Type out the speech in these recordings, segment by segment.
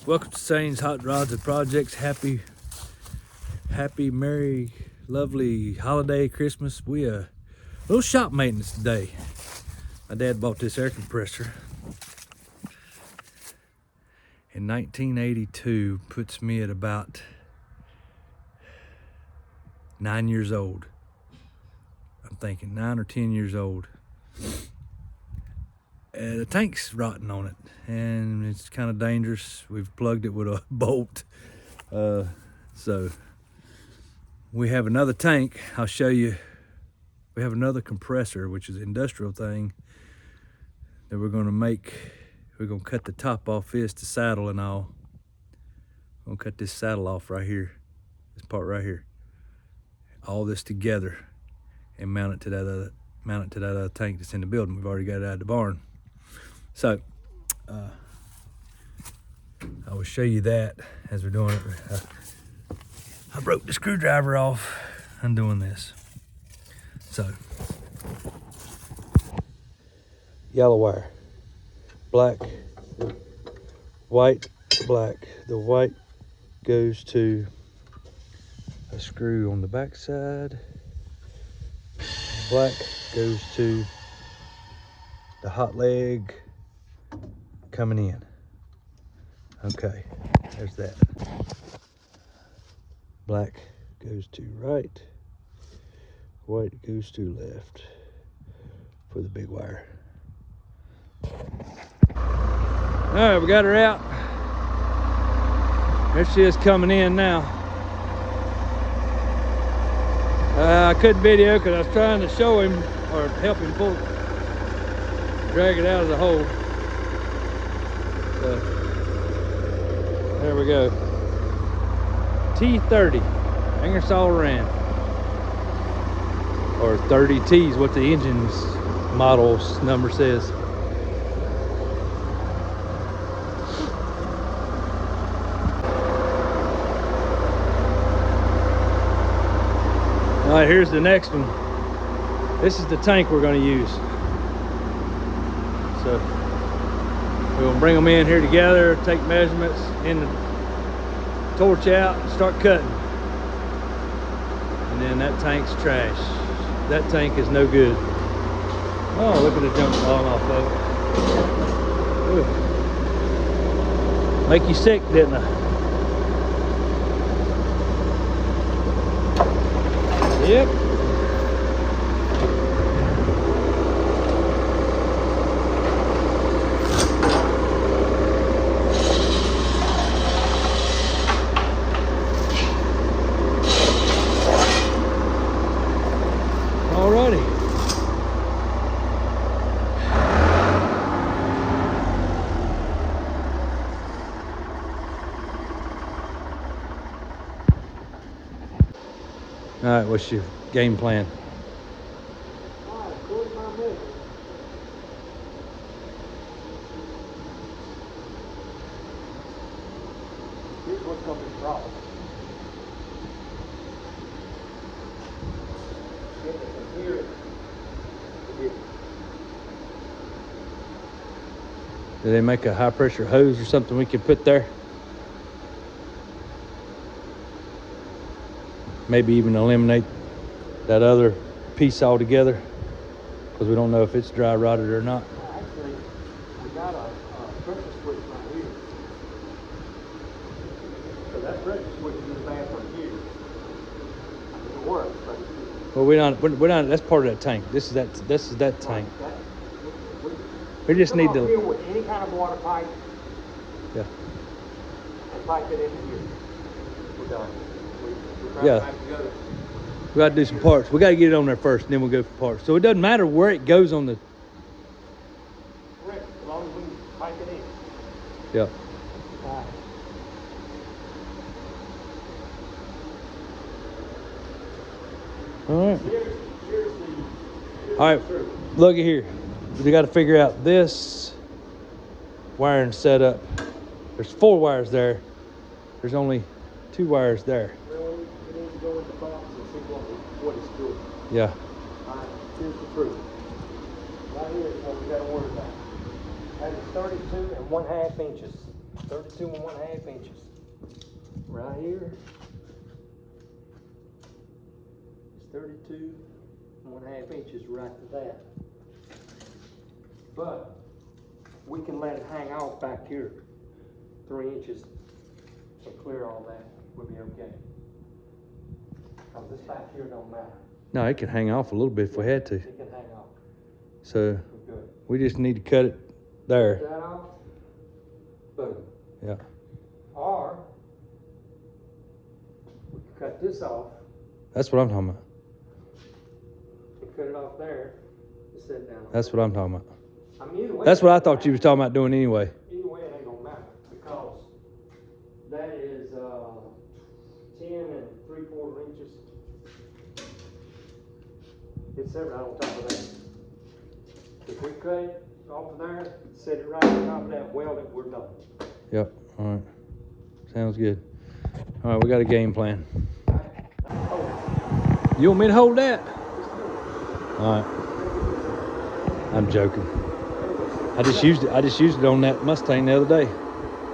Welcome to Sane's Hot Rods and Projects. Happy, merry, lovely holiday, Christmas. We little shop maintenance today. My dad bought this air compressor in 1982. Puts me at about 9 years old. I'm thinking 9 or 10 years old. The tank's rotten on it, and it's kind of dangerous. We've plugged it with a bolt. So we have another tank. I'll show you. We have another compressor, which is an industrial thing that we're going to make. We're going to cut the top off this, the saddle and all. I'm going to cut this saddle off right here, this part right here. All this together and mount it to that other tank that's in the building. We've already got it out of the barn. So I will show you that as we're doing it. I broke the screwdriver off undoing this. So, yellow wire, black, white, black. The white goes to a screw on the back side. Black goes to the hot leg coming in. Okay, there's that. Black goes to right, white goes to left for the big wire. All right, we got her out. There she is coming in now. I couldn't video because I was trying to show him or help him drag it out of the hole. So, there we go. T30, Ingersoll Ran. Or 30T is what the engine's model's number says. All right, here's the next one. This is the tank we're going to use. So we're going to bring them in here together, take measurements, in the torch out, and start cutting. And then that tank's trash. That tank is no good. Oh, look at the junk falling off of it. Ooh. Make you sick, didn't I? Yep. Alrighty. All right, what's your game plan? Here's what's going to be the problem. Get it from here to here. Do they make a high pressure hose or something we could put there? Maybe even eliminate that other piece altogether, because we don't know if it's dry rotted or not. Actually, we got a pressure switch right here. So that pressure switch is in the bathroom here. It works, but Well, we're not. That's part of that tank. This is that tank. We just need to. Here with any kind of water pipe. Yeah. And pipe it into here. We're done. Yeah. We got to do some parts. We got to get it on there first, and then we'll go for parts. So it doesn't matter where it goes on the. Correct. As long as we pipe it in. Yeah. All right. All right. Look at here. We got to figure out this wiring setup. There's 4 wires there. There's only 2 wires there. Well, we need to go in the box and see what it's doing. Yeah. All right, here's the truth. Right here is what we got to worry about. That is 32 1/2 inches. 32 and 1/2 inches. Right here. It's 32 and 1/2 inches right to that. But we can let it hang off back here 3 inches and clear all that. We'll be okay. Because this back here don't matter. No, it can hang off a little bit if we had to. It can hang off. So We're good. we just need to cut it there. Cut that off. Boom. Yeah. Or we can cut this off That's what I'm talking about. and cut it off there and set it down. That's what I'm talking about. I mean, either way, That's what I thought you was talking about doing anyway. Either way, it ain't gonna matter because that is 10 3/4 inches. It's set right on top of that. If we cut it off of there, set it right on top of that, weld it, we're done. Yep. All right. Sounds good. All right, we got a game plan. You want me to hold that? All right. I'm joking. I just used it on that Mustang the other day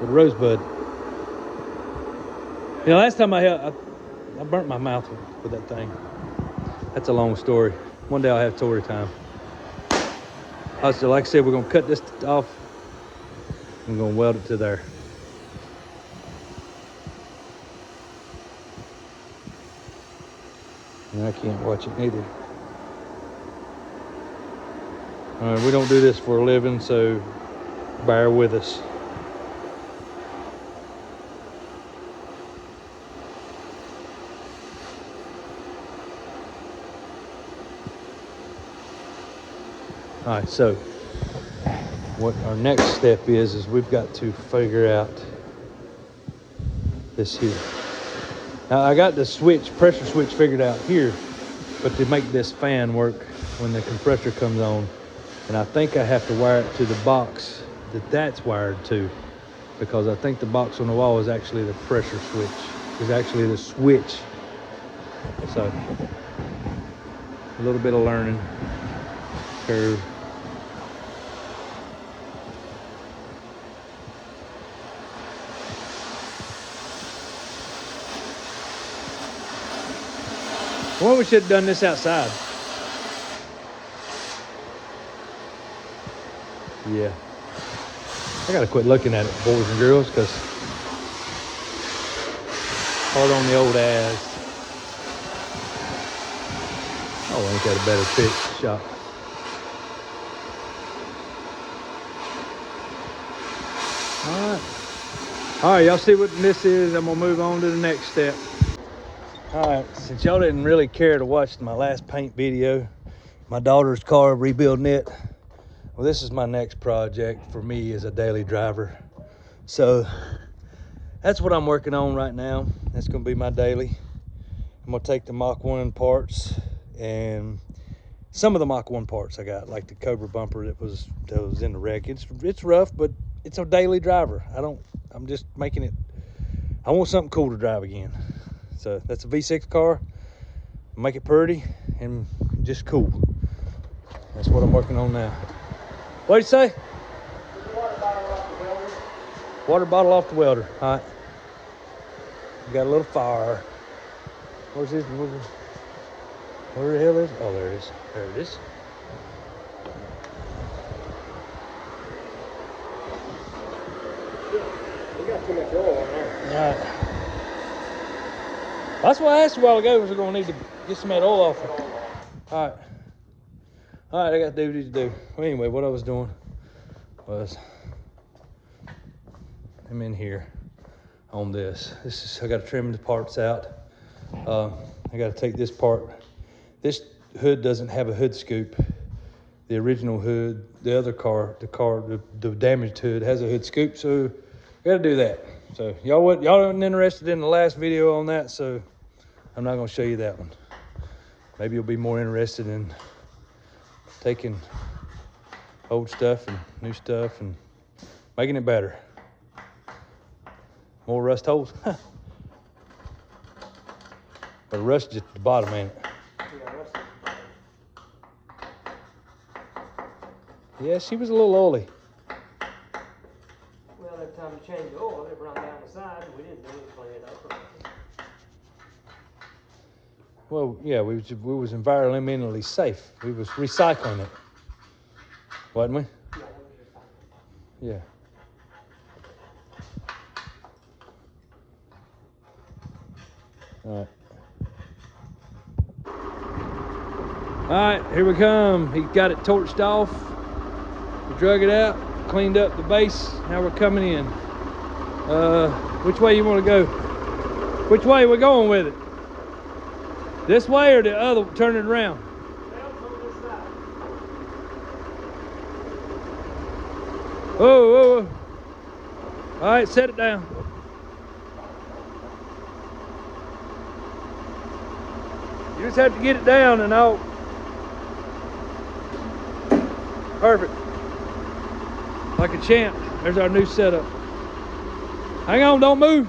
with a Rosebud. You know, last time I burnt my mouth with that thing. That's a long story. One day I'll have story time. So like I said, we're gonna cut this off. I'm gonna weld it to there. And I can't watch it neither. All right, we don't do this for a living, so bear with us. All right, so what our next step is we've got to figure out this here. Now I got the pressure switch figured out here, but to make this fan work when the compressor comes on, and I think I have to wire it to the box that's wired to, because I think the box on the wall is actually the pressure switch, is actually the switch. So a little bit of learning curve. Well, we should have done this outside. Yeah. I gotta quit looking at it, boys and girls, because hard on the old ass. Oh, ain't that a better pitch shot? All right, y'all see what this is. I'm gonna move on to the next step. All right, since y'all didn't really care to watch my last paint video, my daughter's car, rebuilding it, well, this is my next project for me as a daily driver. So that's what I'm working on right now. That's gonna be my daily. I'm gonna take the Mach 1 parts, and some of the Mach 1 parts I got, like the Cobra bumper that was in the wreck. It's rough, but it's a daily driver. I'm just making it, I want something cool to drive again. So that's a V6 car. Make it pretty and just cool. That's what I'm working on now. What'd you say? Water bottle off the welder. Water bottle off the welder. All right. We got a little fire. Where's this? Where the hell is it? Oh, there it is. There it is. We got too much oil in there. All right. That's what I asked a while ago. Was we're gonna need to get some of that oil off. All right. All right, I got duties to do. Well, anyway, what I was doing was I'm in here on this. I got to trim the parts out. I got to take this part. This hood doesn't have a hood scoop. The original hood, the other car, the damaged hood has a hood scoop. So got to do that. So y'all weren't interested in the last video on that, so I'm not gonna show you that one. Maybe you'll be more interested in taking old stuff and new stuff and making it better. More rust holes. But the rust is just at the bottom, ain't it? Yeah, Yeah, she was a little oily. well, that time to change the oil, it run down the side, and we didn't do it, clean it up. Well, yeah, we was environmentally safe. We was recycling it, wasn't we? Yeah. All right. All right, here we come. He got it torched off. We drug it out, cleaned up the base. Now we're coming in. Which way you want to go? Which way we're going with it? This way or the other? Turn it around. Whoa, whoa, whoa. All right, set it down. You just have to get it down and I'll... Perfect. Like a champ. There's our new setup. Hang on, don't move.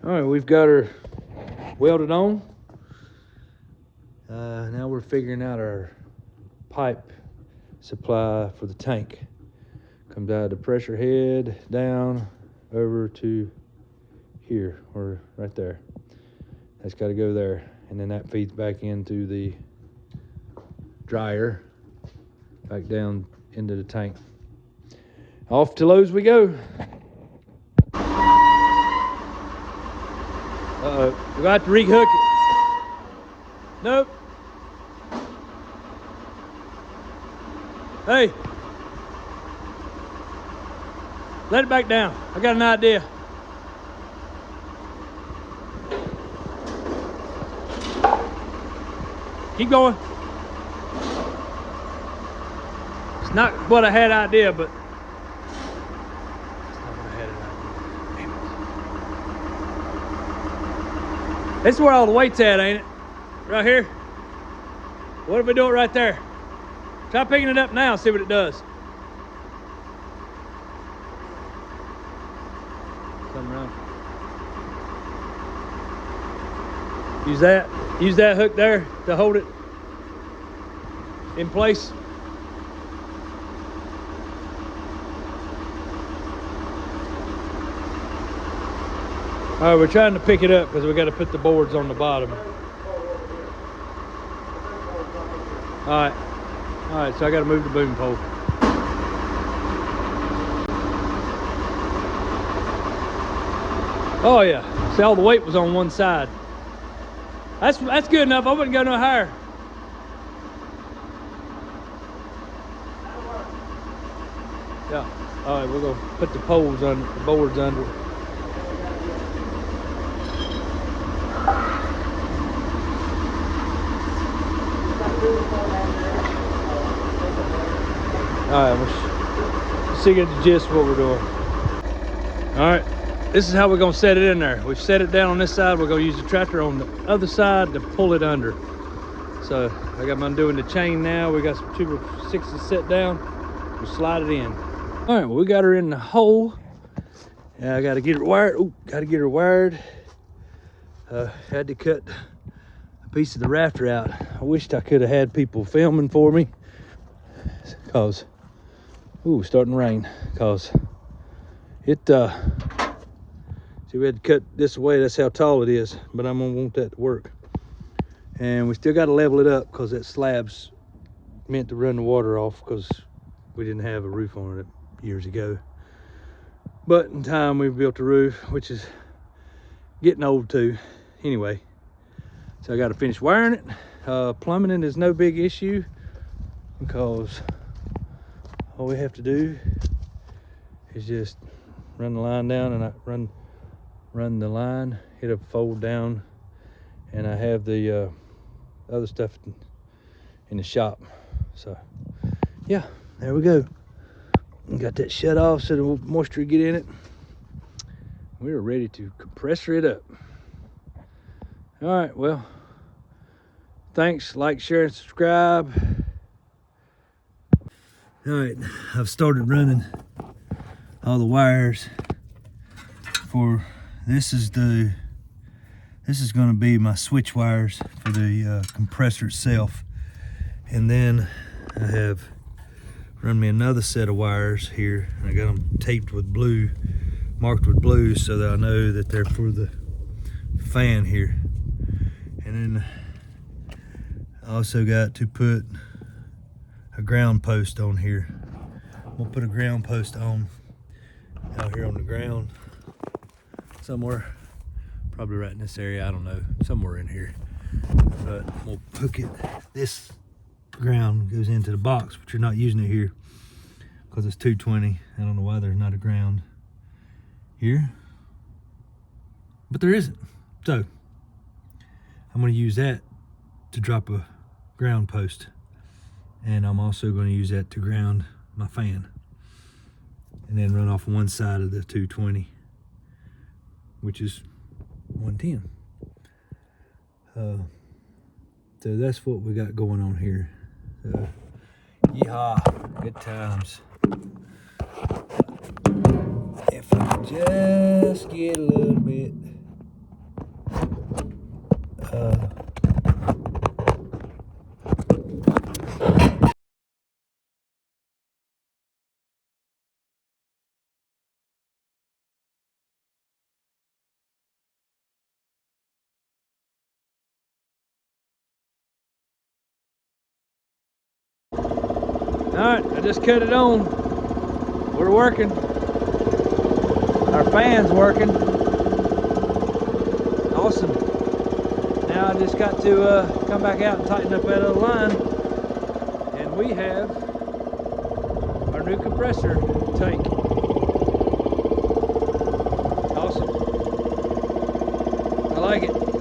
All right, we've got her welded on. Now we're figuring out our pipe supply for the tank. Comes out of the pressure head down over to here, or right there. That's got to go there, and then that feeds back into the dryer, back down into the tank. Off to Lowe's we go. Uh-oh, we're gonna have to rehook it. Nope. Hey, let it back down. I got an idea. Keep going. It's not what I had idea, but it's not what I had an idea. Damn it. This is where all the weight's at, ain't it? Right here. What if we do it right there? Try picking it up now and see what it does. Something wrong. Use that hook there to hold it in place. All right, we're trying to pick it up because we got to put the boards on the bottom. All right, so I got to move the boom pole. Oh yeah, see, all the weight was on one side. That's good enough. I wouldn't go no higher. Yeah. All right, we're gonna put the poles under, the boards under. All right, let's see, get the gist of what we're doing. All right, this is how we're gonna set it in there. We've set it down on this side. We're gonna use the tractor on the other side to pull it under. So I got mine doing the chain now. We got some 2x6s set down. We'll slide it in. All right, well, we got her in the hole. Yeah, I gotta get her wired. Oh, gotta get her wired. Had to cut a piece of the rafter out. I wished I could have had people filming for me, cause starting to rain. Cause it see, we had to cut this away. That's how tall it is, but I'm gonna want that to work. And we still got to level it up because that slab's meant to run the water off because we didn't have a roof on it years ago. But in time we've built a roof, which is getting old too. Anyway, so I got to finish wiring it. Plumbing is no big issue because all we have to do is just run the line down, and I run the line, it'll fold down, and I have the other stuff in the shop. So yeah, there we go. Got that shut off so the moisture get in it. We're ready to compressor it up. All right, well, thanks. Like, share, and subscribe. All right, I've started running all the wires for this is going to be my switch wires for the compressor itself, and then I have run me another set of wires here. I got them taped with blue, marked with blue, so that I know that they're for the fan here. And then I also got to put a ground post on here. I'm gonna put a ground post on out here on the ground somewhere, probably right in this area, I don't know, somewhere in here. But we'll hook it. This ground goes into the box, but you're not using it here because it's 220. I don't know why there's not a ground here, but there isn't. So I'm going to use that to drop a ground post, and I'm also going to use that to ground my fan, and then run off one side of the 220, which is 110. So that's what we got going on here. So, yeehaw, good times. If I could just get a little bit Alright, I just cut it on. We're working. Our fan's working. Awesome. Now I just got to come back out and tighten up that other line. And we have our new compressor tank. Awesome. I like it.